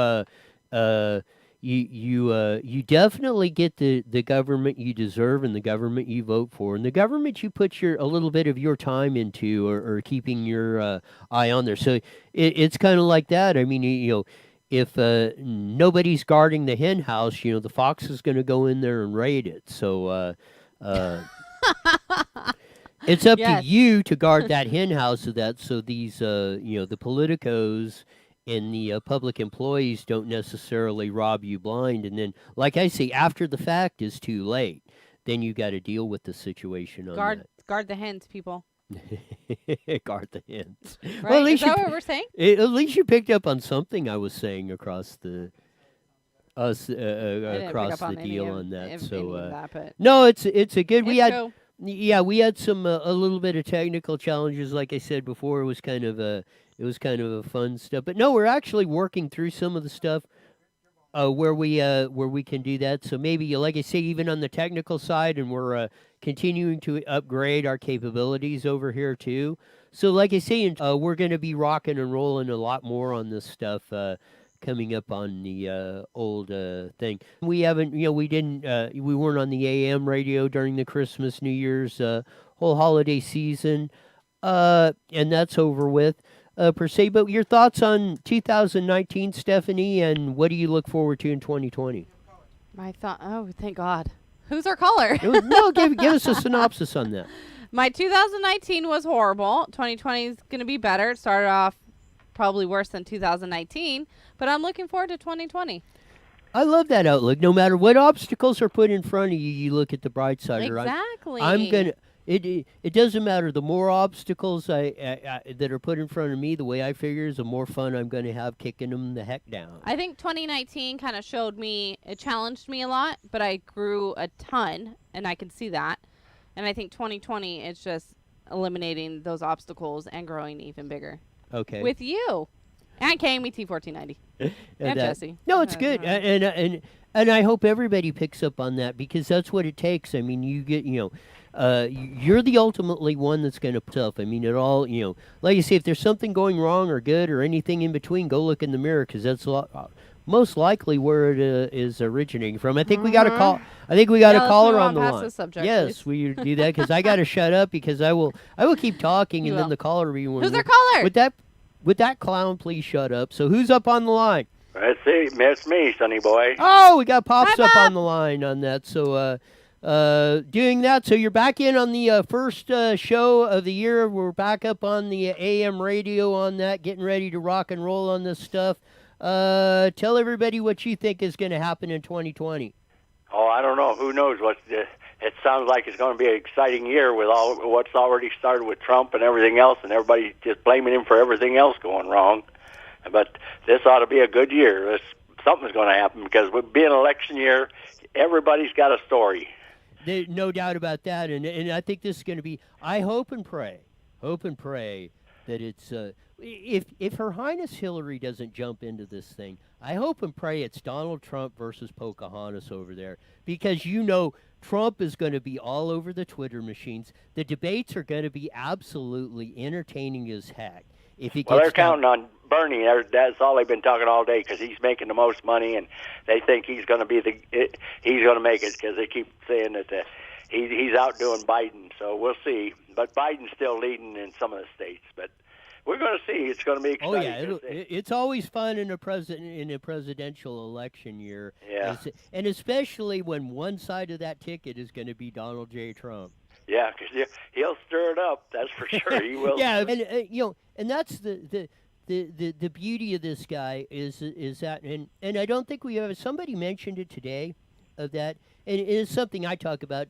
definitely get the government you deserve and the government you vote for and the government you put a little bit of your time into or keeping your eye on there. So it's kind of like that. I mean, if nobody's guarding the hen house, the fox is going to go in there and raid it. So. It's up to you to guard that hen house of that so these, the politicos and the public employees don't necessarily rob you blind. And then, like I say, after the fact is too late. Then you got to deal with the situation on that. Guard the hens, people. Guard the hens. Right? Well, is that what we're saying? At least you picked up on something I was saying across the... across the deal on that. So no, it's a good. We had some a little bit of technical challenges. Like I said before, it was kind of a fun stuff. But no, we're actually working through some of the stuff. where we can do that. So maybe, like I say, even on the technical side, and we're continuing to upgrade our capabilities over here too. So, like I say, we're going to be rocking and rolling a lot more on this stuff coming up on the old thing. We haven't, we didn't, we weren't on the AM radio during the Christmas, New Year's whole holiday season, and that's over with. Per se, but your thoughts on 2019, Stephanie, and what do you look forward to in 2020? My thought. Oh, thank God. Who's our caller? No, give us a synopsis on that. My 2019 was horrible. 2020 is going to be better. It started off probably worse than 2019, but I'm looking forward to 2020. I love that outlook. No matter what obstacles are put in front of you, you look at the bright side. Exactly. I'm gonna. It doesn't matter. The more obstacles that are put in front of me, the way I figure is the more fun I'm going to have kicking them the heck down. I think 2019 kind of showed me, it challenged me a lot, but I grew a ton, and I can see that. And I think 2020 is just eliminating those obstacles and growing even bigger. Okay. With you and KMET 1490 and Jesse. No, it's good, and I hope everybody picks up on that because that's what it takes. I mean, you get you're the ultimately one that's going to put up. I mean, it all, like you say, if there's something going wrong or good or anything in between, go look in the mirror because that's most likely where it is originating from. I think we got a call. I think we got a caller on the line. Subject, yes, please. we do that because I got to shut up because I will keep talking and then the caller will be. Who's our caller? Would that clown please shut up? So who's up on the line? Let's see, it's me, Sonny boy. Oh, we got Pops up on the line on that. So, doing that. So you're back in on the first show of the year. We're back up on the AM radio on that, getting ready to rock and roll on this stuff. Tell everybody what you think is going to happen in 2020. Oh, I don't know. Who knows what? It sounds like it's going to be an exciting year with all what's already started with Trump and everything else, and everybody just blaming him for everything else going wrong. But this ought to be a good year. Something's going to happen because with being an election year, everybody's got a story. There's no doubt about that, and I think this is going to be. I hope and pray that it's. If Her Highness Hillary doesn't jump into this thing, I hope and pray it's Donald Trump versus Pocahontas over there because Trump is going to be all over the Twitter machines. The debates are going to be absolutely entertaining as heck. Well, they're counting on Bernie. That's all they've been talking all day because he's making the most money, and they think he's going to be he's going to make it because they keep saying that he's outdoing Biden. So we'll see. But Biden's still leading in some of the states. But we're going to see. It's going to be exciting. Oh yeah, it's always fun in a presidential election year. Yeah, and especially when one side of that ticket is going to be Donald J. Trump. Yeah, because he'll stir it up. That's for sure. He will. Yeah, and and that's the beauty of this guy is that, and I don't think we have. Somebody mentioned it today, of that, and it is something I talk about.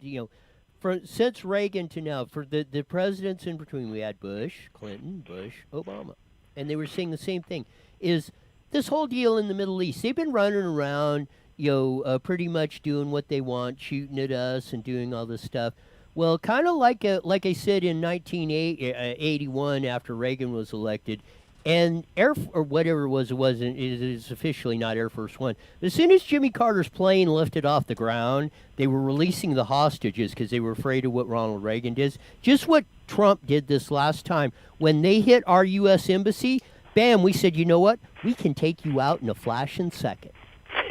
Since Reagan to now, for the presidents in between, we had Bush, Clinton, Bush, Obama, and they were saying the same thing. Is this whole deal in the Middle East? They've been running around, pretty much doing what they want, shooting at us and doing all this stuff. Well, kind of like I said in 1981 after Reagan was elected, and whatever it is officially not Air Force One. But as soon as Jimmy Carter's plane lifted off the ground, they were releasing the hostages because they were afraid of what Ronald Reagan did. Just what Trump did this last time. When they hit our U.S. Embassy, bam, we said, you know what? We can take you out in a flashing second.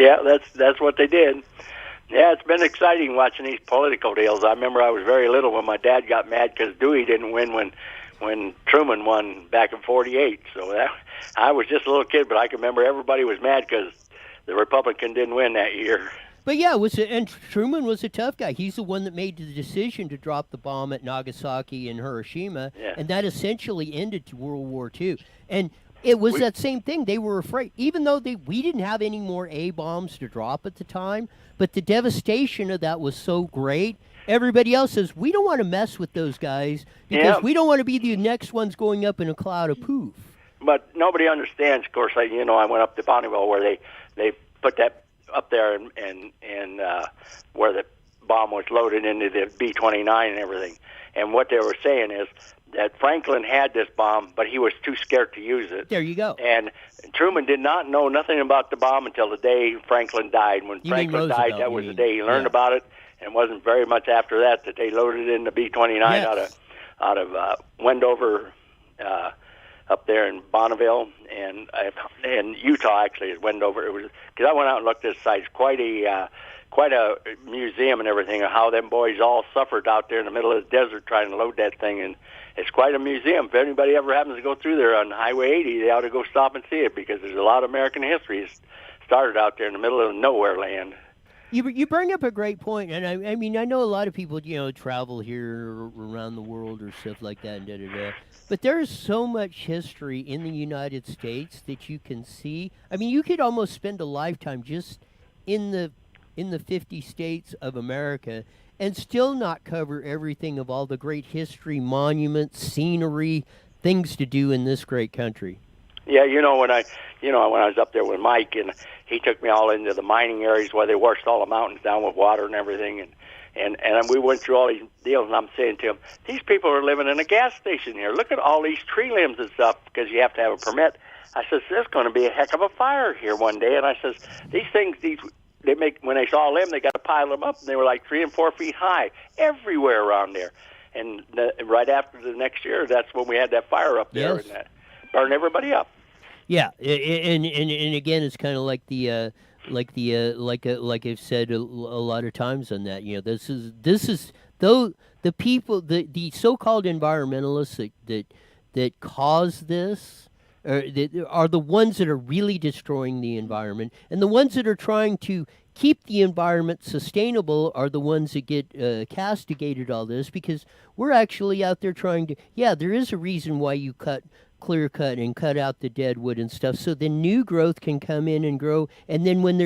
Yeah, that's what they did. Yeah, it's been exciting watching these political deals. I remember I was very little when my dad got mad because Dewey didn't win when Truman won back in '48. So I was just a little kid, but I can remember everybody was mad because the Republican didn't win that year. But yeah, and Truman was a tough guy. He's the one that made the decision to drop the bomb at Nagasaki and Hiroshima, and that essentially ended World War II. And it was that same thing. They were afraid, even though we didn't have any more A-bombs to drop at the time, but the devastation of that was so great. Everybody else says, we don't want to mess with those guys because we don't want to be the next ones going up in a cloud of poof. But nobody understands, of course. I went up to Bonneville where they put that up there and where the bomb was loaded into the B-29 and everything. And what they were saying is that Franklin had this bomb, but he was too scared to use it. There you go. And Truman did not know nothing about the bomb until the day Franklin died. When Franklin died, that was the day he learned about it, and it wasn't very much after that they loaded in the B-29 out of Wendover, up there in Bonneville and Utah. Actually, is Wendover. It was because I went out and looked at the site. It's quite a museum and everything of how them boys all suffered out there in the middle of the desert trying to load that thing, and it's quite a museum. If anybody ever happens to go through there on Highway 80, they ought to go stop and see it, because there's a lot of American history started out there in the middle of nowhere land. You bring up a great point, and I mean, I know a lot of people, travel here around the world or stuff like that, and but there is so much history in the United States that you can see. I mean, you could almost spend a lifetime just in the 50 states of America and still not cover everything of all the great history, monuments, scenery, things to do in this great country. Yeah, when I was up there with Mike, and he took me all into the mining areas where they washed all the mountains down with water and everything, and we went through all these deals, and I'm saying to him, these people are living in a gas station here. Look at all these tree limbs and stuff, because you have to have a permit. I says, there's going to be a heck of a fire here one day, and I says, these things, they make, when they saw them, they got to pile them up, and they were like 3 and 4 feet high everywhere around there. And right after the next year, that's when we had that fire up there, and that burned everybody up. Yeah, and again, it's kind of like like I've said a lot of times on that. This is though the people, the so-called environmentalists that cause this. Are the ones that are really destroying the environment, and the ones that are trying to keep the environment sustainable are the ones that get castigated all this, because we're actually out there trying to, there is a reason why you clear cut and cut out the dead wood and stuff, so the new growth can come in and grow, and then when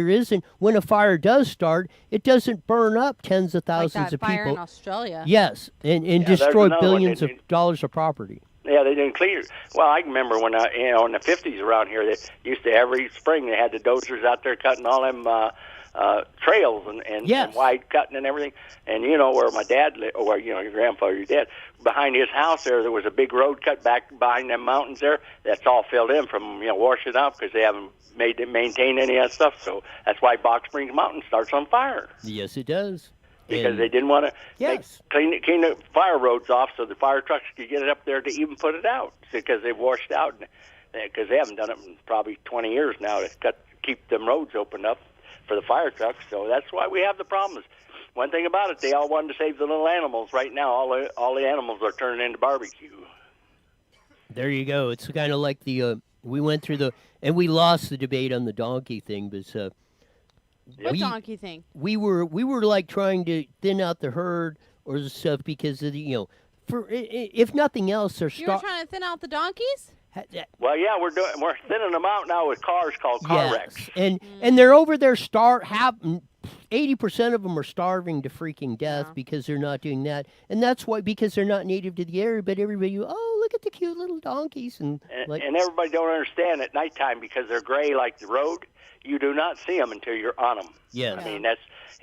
a fire does start, it doesn't burn up tens of thousands of people. Like that fire in Australia. Yes, and destroy billions of dollars of property. Yeah, they didn't clear. Well, I remember when in the 50s around here, they used to every spring they had the dozers out there cutting all them trails and wide cutting and everything. And where my dad lived, or your grandfather, your dad, behind his house there was a big road cut back behind them mountains there. That's all filled in from washing out, because they haven't maintained any of that stuff. So that's why Box Springs Mountain starts on fire. Yes, it does. Because they didn't want to clean the fire roads off so the fire trucks could get it up there to even put it out, because they've washed out, because they haven't done it in probably 20 years now to keep them roads opened up for the fire trucks. So that's why we have the problems. One thing about it, they all wanted to save the little animals. Right now, all the animals are turning into barbecue. There you go. It's kind of like we went through and we lost the debate on the donkey thing, but what donkey thing? We were like trying to thin out the herd or the stuff, because of the for if nothing else, they're You were trying to thin out the donkeys? Well, yeah, we're thinning them out now with cars called car wrecks. And they're over there 80% of them are starving to freaking death because they're not doing that, and that's why, because they're not native to the area. But everybody, look at the cute little donkeys, and everybody don't understand at nighttime, because they're gray like the road. You do not see them until you're on them. Yes. I mean,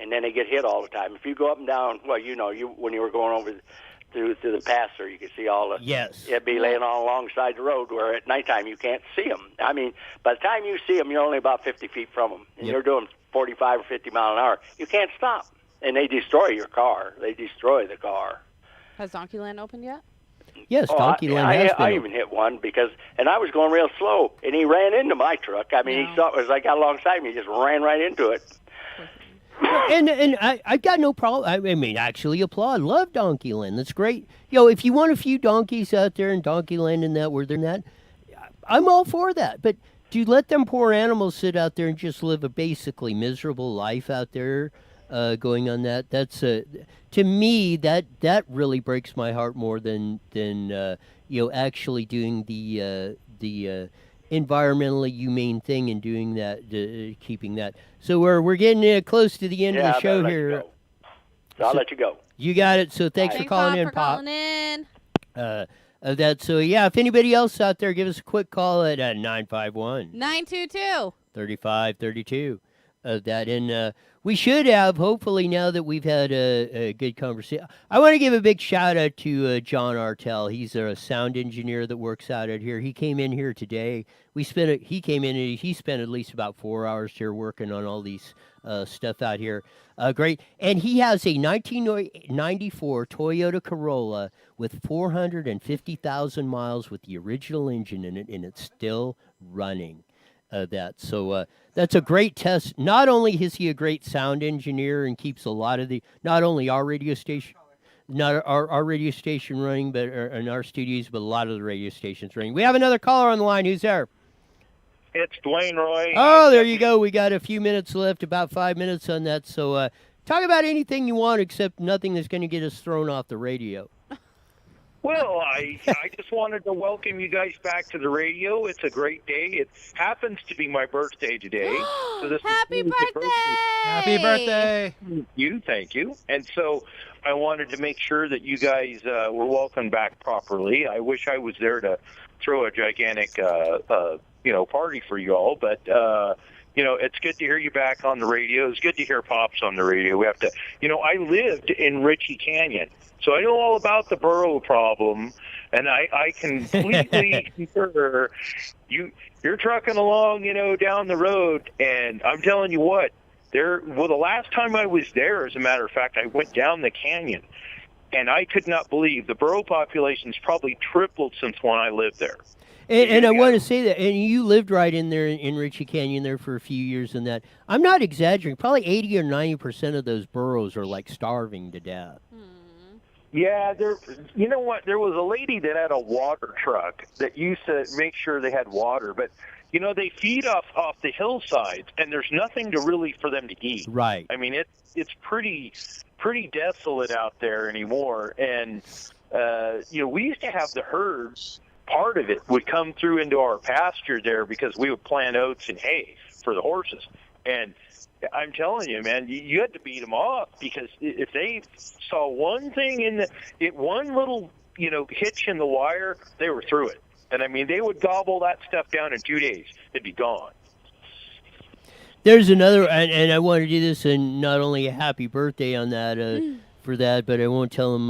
and then they get hit all the time. If you go up and down, well, when you were going over through the pass there, you could see all the. Yes. It'd be laying all alongside the road, where at nighttime you can't see them. I mean, by the time you see them, you're only about 50 feet from them, and you're doing 45 or 50 mile an hour. You can't stop, and they destroy your car. They destroy the car. Has Donkeyland opened yet? Yes, Donkeyland has been. I even hit one, and I was going real slow, and he ran into my truck. I mean, he saw it, as I got alongside me, he just ran right into it. And I've got no problem. I mean, actually applaud. Love Donkeyland. That's great. If you want a few donkeys out there in Donkeyland and that, where they're not, I'm all for that. But do you let them poor animals sit out there and just live a basically miserable life out there? Going on that, that's to me that really breaks my heart more than actually doing the environmentally humane thing and doing that, keeping that. So we're getting close to the end of the show here. So I'll let you go. You got it. So thanks for calling in, Pop. So if anybody else out there, give us a quick call at 951 922 3532. of that. And we should have, hopefully, now that we've had a good conversation. I want to give a big shout out to John Artel. He's a sound engineer that works out here. He came in here today. He came in and he spent at least about 4 hours here working on all these stuff out here. Great. And he has a 1994 Toyota Corolla with 450,000 miles with the original engine in it, and it's still running. So that's a great test. Not only is he a great sound engineer and keeps a lot of not only our radio station, not our radio station running, but in our studios, but a lot of the radio stations running. We have another caller on the line. Who's there? It's Dwayne Roy. Oh, there you go. We got a few minutes left, about 5 minutes on that. So talk about anything you want, except nothing that's going to get us thrown off the radio. Well, I just wanted to welcome you guys back to the radio. It's a great day. It happens to be my birthday today. So this Happy is birthday! Happy birthday! Thank you. And so I wanted to make sure that you guys were welcomed back properly. I wish I was there to throw a gigantic, party for you all, but it's good to hear you back on the radio. It's good to hear Pops on the radio. We have to, I lived in Ritchie Canyon, so I know all about the burro problem, and I completely concur. You're trucking along, down the road, and I'm telling you what, the last time I was there, as a matter of fact, I went down the canyon, and I could not believe the burro population's probably tripled since when I lived there. And I want to say that, and you lived right in there in Ritchie Canyon there for a few years and that. I'm not exaggerating. Probably 80 or 90% of those burros are like starving to death. Yeah, you know what? There was a lady that had a water truck that used to make sure they had water, but they feed off the hillsides, and there's nothing for them to eat. Right. I mean, it's pretty desolate out there anymore, and we used to have the herds. Part of it would come through into our pasture there because we would plant oats and hay for the horses. And I'm telling you, man, you had to beat them off because if they saw one thing one little, hitch in the wire, they were through it. And I mean, they would gobble that stuff down in 2 days. It'd be gone. There's another, and I want to do this, and not only a happy birthday on that, for that, but I won't tell him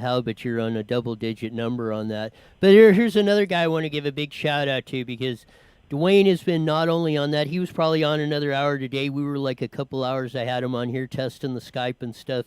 how, but you're on a double-digit number on that. But here's another guy I want to give a big shout-out to because Dwayne has been not only on that, he was probably on another hour today. We were like a couple hours. I had him on here testing the Skype and stuff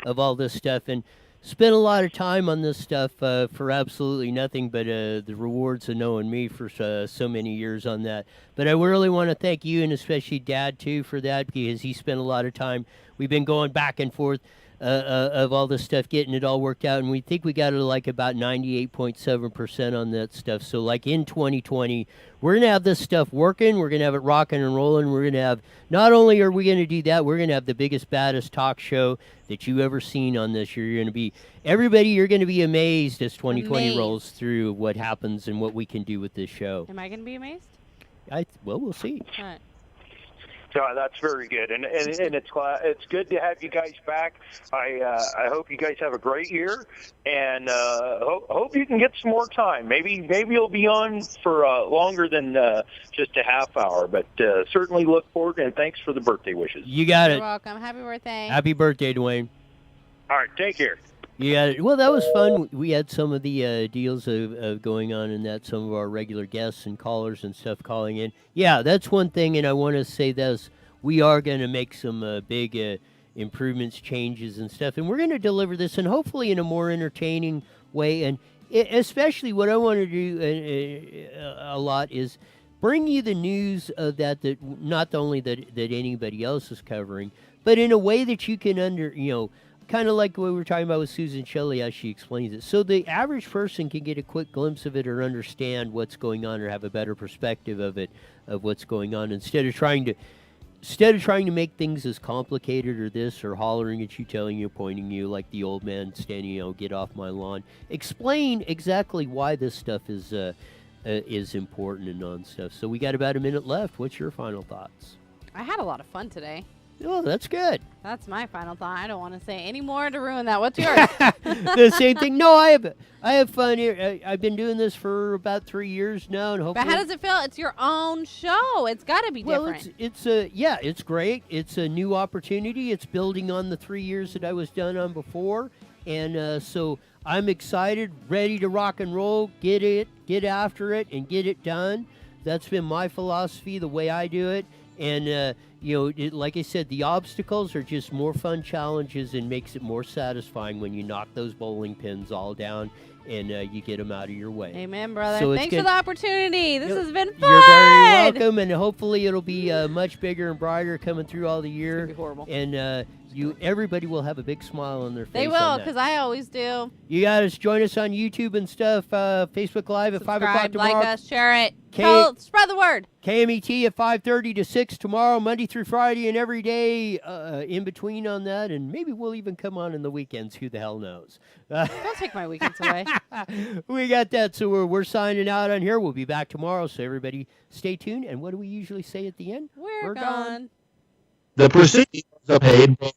of all this stuff and spent a lot of time on this stuff for absolutely nothing but the rewards of knowing me for so many years on that. But I really want to thank you and especially Dad, too, for that because he spent a lot of time. We've been going back and forth of all this stuff, getting it all worked out, and we think we got it like about 98.7% on that stuff. So like in 2020, we're going to have this stuff working, we're going to have it rocking and rolling, we're going to have, not only are we going to do that, we're going to have the biggest, baddest talk show that you ever seen on this. You're going to be amazed as 2020 rolls through what happens and what we can do with this show. Am I going to be amazed? Well, we'll see. All right. No, that's very good, and it's good to have you guys back. I hope you guys have a great year, and hope you can get some more time. Maybe you'll be on for longer than just a half hour, but certainly look forward. And thanks for the birthday wishes. You got it. You're welcome. Happy birthday. Happy birthday, Dwayne. All right, take care. Yeah, well, that was fun. We had some of the deals of going on in that, some of our regular guests and callers and stuff calling in. Yeah, that's one thing, and I want to say this. We are going to make some big improvements, changes, and stuff, and we're going to deliver this, and hopefully in a more entertaining way, and especially what I want to do a lot is bring you the news that not only that anybody else is covering, but in a way that you can kind of like what we were talking about with Susan Shelley, how she explains it. So the average person can get a quick glimpse of it or understand what's going on or have a better perspective of it, of what's going on, instead of trying to make things as complicated or this or hollering at you, telling you, pointing you like the old man standing, get off my lawn. Explain exactly why this stuff is important and on stuff. So we got about a minute left. What's your final thoughts? I had a lot of fun today. Oh, that's good. That's my final thought. I don't want to say any more to ruin that. What's yours? The same thing. No, I have fun here. I've been doing this for about 3 years now, and hopefully. But how does it feel? It's your own show. It's got to be different. It's great. It's a new opportunity. It's building on the 3 years that I was done on before, and so I'm excited, ready to rock and roll. Get after it, and get it done. That's been my philosophy, the way I do it. And, like I said, the obstacles are just more fun challenges and makes it more satisfying when you knock those bowling pins all down and you get them out of your way. Amen, brother. So Thanks for the opportunity. This has been fun. You're very welcome, and hopefully it'll be much bigger and brighter coming through all the year. It's gonna be horrible. And everybody will have a big smile on their face. They will, because I always do. You guys join us on YouTube and stuff, Facebook Live at 5 o'clock tomorrow. Like us, share it. Spread the word. KMET at 5:30 to 6 tomorrow, Monday through Friday, and every day in between on that. And maybe we'll even come on in the weekends. Who the hell knows? Don't take my weekends away. We got that. So we're signing out on here. We'll be back tomorrow. So everybody stay tuned. And what do we usually say at the end? We're gone. The proceedings of a paid program.